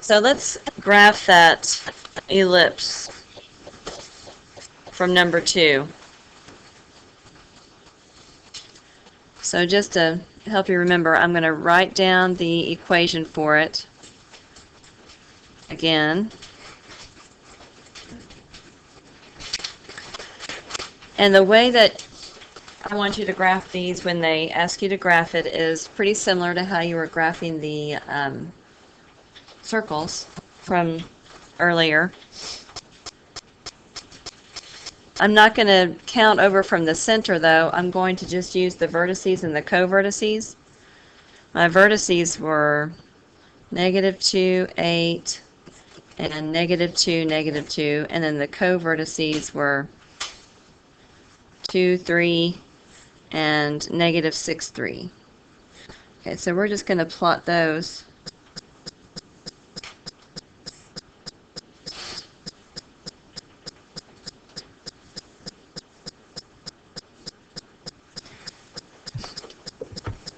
So let's graph that ellipse from number 2. So just to help you remember, I'm going to write down the equation for it again. And the way that I want you to graph these when they ask you to graph it is pretty similar to how you were graphing the circles from earlier. I'm not going to count over from the center, though. I'm going to just use the vertices and the co-vertices. My vertices were -2, 8, and -2, -2, and then the co-vertices were 2, 3, and -6, 3. Okay, so we're just going to plot those.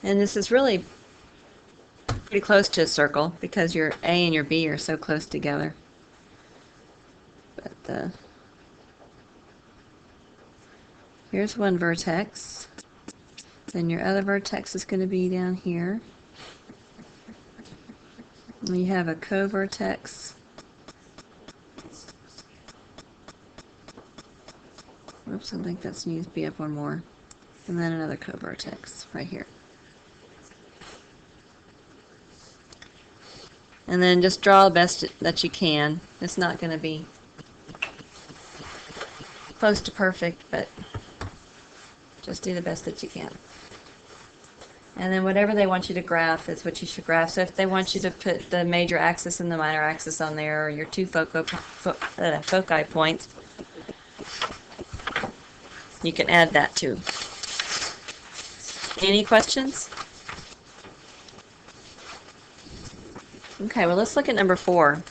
And this is really pretty close to a circle because your A and your B are so close together. But here's one vertex. Then your other vertex is going to be down here. And you have a co-vertex. Oops, I think that needs to be up one more. And then another co-vertex right here. And then just draw the best that you can. It's not going to be close to perfect, but just do the best that you can. And then whatever they want you to graph is what you should graph. So if they want you to put the major axis and the minor axis on there, or your two foci points, you can add that too. Any questions? Okay, well, let's look at number 4.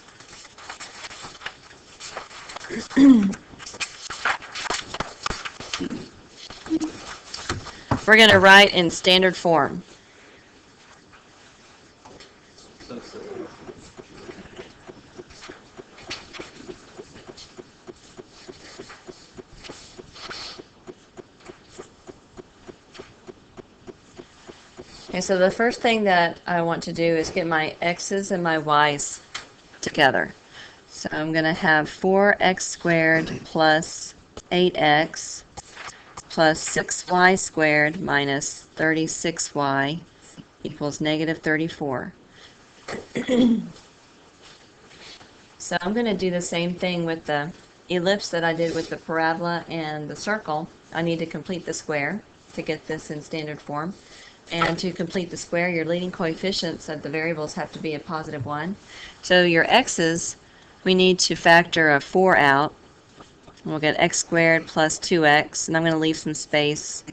We're going to write in standard form. Okay, so the first thing that I want to do is get my x's and my y's together. So I'm going to have 4x squared plus 8x plus 6y squared minus 36y equals -34. So I'm going to do the same thing with the ellipse that I did with the parabola and the circle. I need to complete the square to get this in standard form. And to complete the square, your leading coefficients of the variables have to be a positive 1. So your x's, we need to factor a 4 out. We'll get x squared plus 2x, and I'm going to leave some space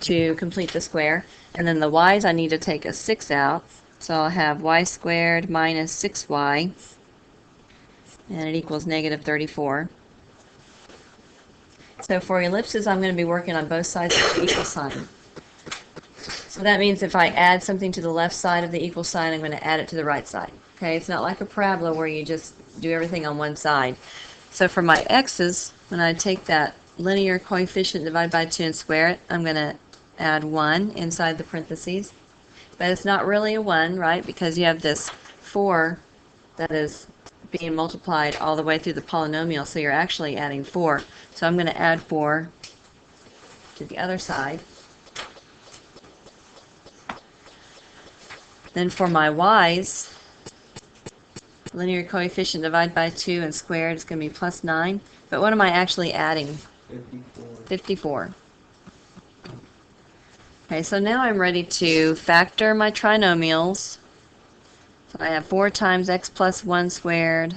to complete the square. And then the y's, I need to take a 6 out. So I'll have y squared minus 6y, and it equals -34. So for ellipses, I'm going to be working on both sides of the equal sign. So that means if I add something to the left side of the equal sign, I'm going to add it to the right side. Okay, it's not like a parabola where you just do everything on one side. So for my x's, when I take that linear coefficient, divide by 2 and square it, I'm going to add 1 inside the parentheses. But it's not really a 1, right, because you have this 4 that is being multiplied all the way through the polynomial, so you're actually adding 4. So I'm going to add 4 to the other side. Then for my y's, linear coefficient divided by 2 and squared is going to be plus 9. But what am I actually adding? 54. Okay, so now I'm ready to factor my trinomials. So I have 4 times x plus 1 squared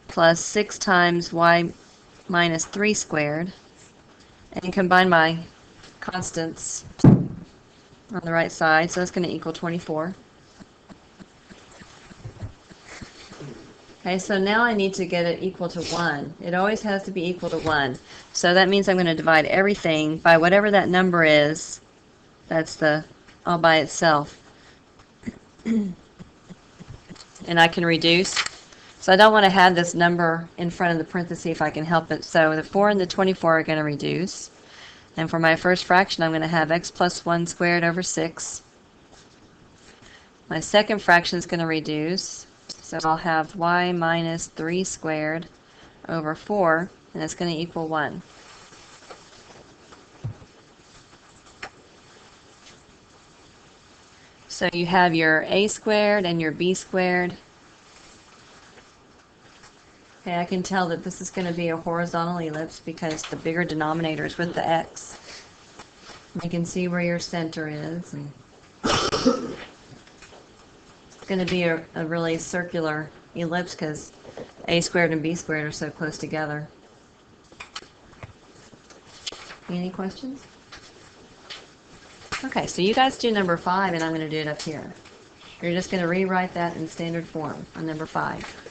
plus 6 times y minus 3 squared, and combine my constants on the right side, so that's going to equal 24. Okay, so now I need to get it equal to 1. It always has to be equal to 1. So that means I'm going to divide everything by whatever that number is. That's the all by itself. And and I can reduce. So I don't want to have this number in front of the parenthesis if I can help it. So the 4 and the 24 are going to reduce. And for my first fraction, I'm going to have x plus 1 squared over 6. My second fraction is going to reduce. So I'll have y minus 3 squared over 4, and it's going to equal 1. So you have your a squared and your b squared. Okay, I can tell that this is going to be a horizontal ellipse because the bigger denominator is with the x. You can see where your center is. And it's going to be a really circular ellipse because a squared and b squared are so close together. Any questions? Okay, so you guys do number 5, and I'm going to do it up here. You're just going to rewrite that in standard form on number 5.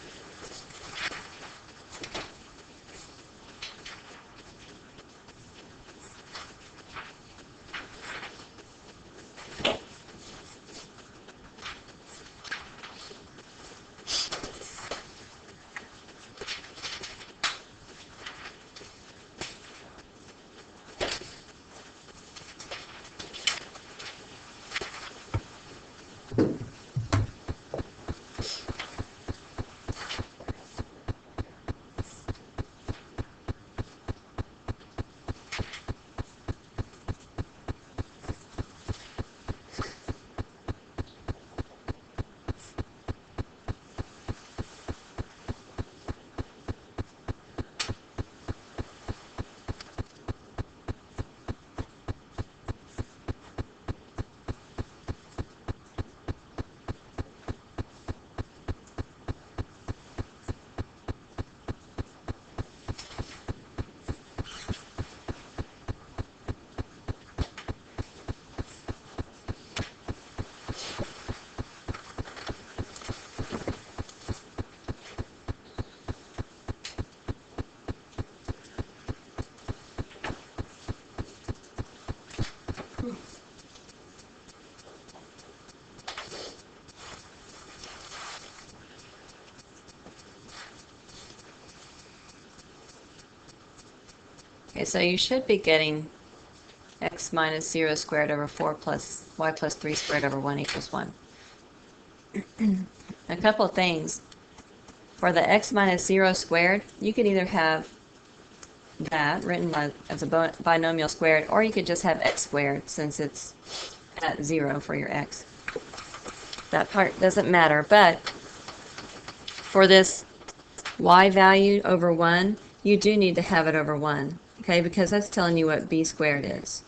Okay, so you should be getting x minus 0 squared over 4 plus y plus 3 squared over 1 equals 1. A couple of things. For the x minus 0 squared, you could either have that written as a binomial squared, or you could just have x squared since it's at 0 for your x. That part doesn't matter, but for this y value over 1, you do need to have it over 1, okay, because that's telling you what b squared is.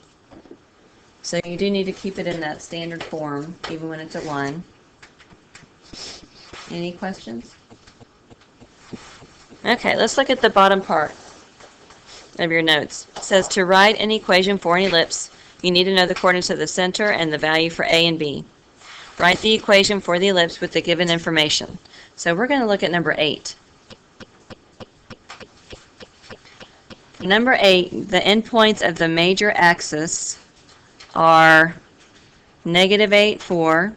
So you do need to keep it in that standard form, even when it's at 1. Any questions? Okay, let's look at the bottom part of your notes. It says to write an equation for an ellipse, you need to know the coordinates of the center and the value for a and b. Write the equation for the ellipse with the given information. So we're going to look at number 8. Number 8, the endpoints of the major axis are negative 8, 4,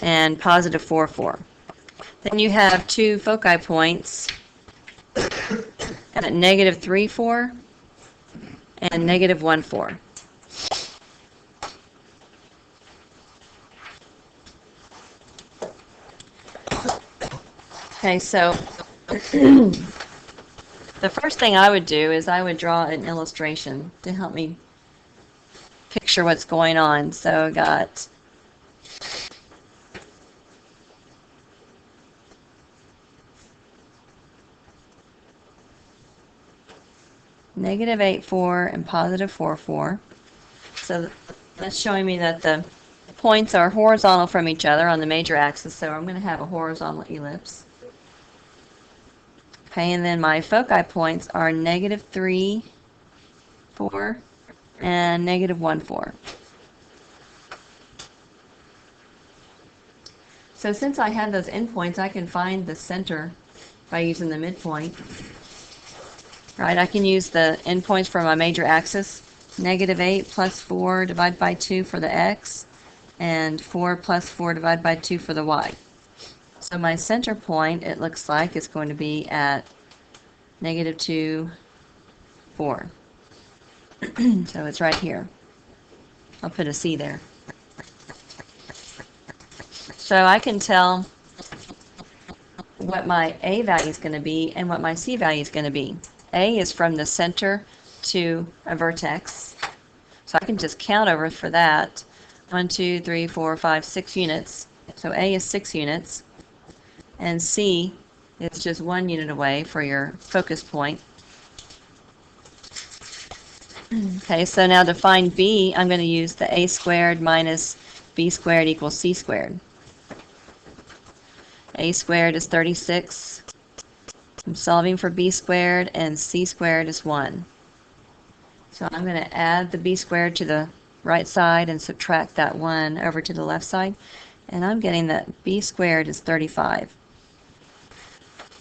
and positive 4, 4. Then you have two foci points at negative 3, 4 and negative 1, 4. Okay, so the first thing I would do is I would draw an illustration to help me picture what's going on. So I got negative 8, 4 and positive 4, 4. So that's showing me that the points are horizontal from each other on the major axis, so I'm going to have a horizontal ellipse. Okay, and then my foci points are negative 3, 4, and negative 1, 4. So since I have those endpoints, I can find the center by using the midpoint. Right, I can use the endpoints for my major axis. Negative 8 plus 4 divided by 2 for the x, and 4 plus 4 divided by 2 for the y. So my center point, it looks like, is going to be at -2, 4. So it's right here. I'll put a C there. So I can tell what my A value is going to be and what my C value is going to be. A is from the center to a vertex. So I can just count over for that. 1, 2, 3, 4, 5, 6 units. So A is 6 units. And C is just 1 unit away for your focus point. Okay, so now to find B, I'm going to use the A squared minus B squared equals C squared. A squared is 36. I'm solving for B squared, and C squared is 1. So I'm going to add the B squared to the right side and subtract that 1 over to the left side. And I'm getting that B squared is 35.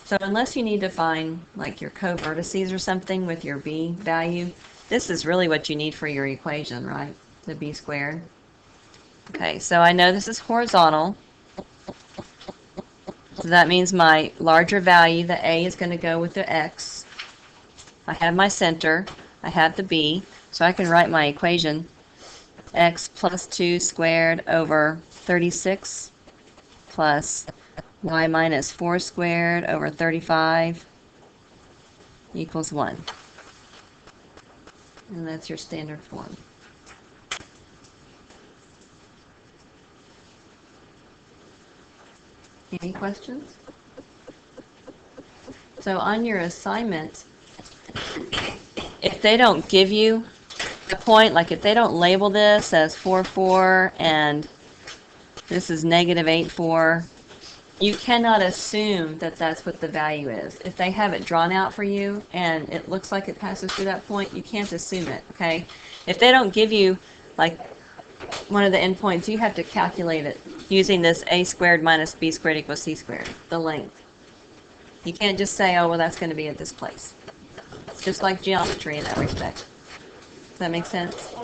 So unless you need to find like your covertices or something with your B value, this is really what you need for your equation, right? The B squared. Okay, so I know this is horizontal. So that means my larger value, the A, is going to go with the X. I have my center. I have the B. So I can write my equation. X plus 2 squared over 36 plus y minus 4 squared over 35 equals 1. And that's your standard form. Any questions? So on your assignment, if they don't give you the point, like if they don't label this as 4, 4 and this is -8, 4, you cannot assume that that's what the value is. If they have it drawn out for you and it looks like it passes through that point, you can't assume it, okay? If they don't give you like one of the endpoints, you have to calculate it using this A squared minus B squared equals C squared, the length. You can't just say, oh, well, that's going to be at this place. It's just like geometry in that respect. Does that make sense?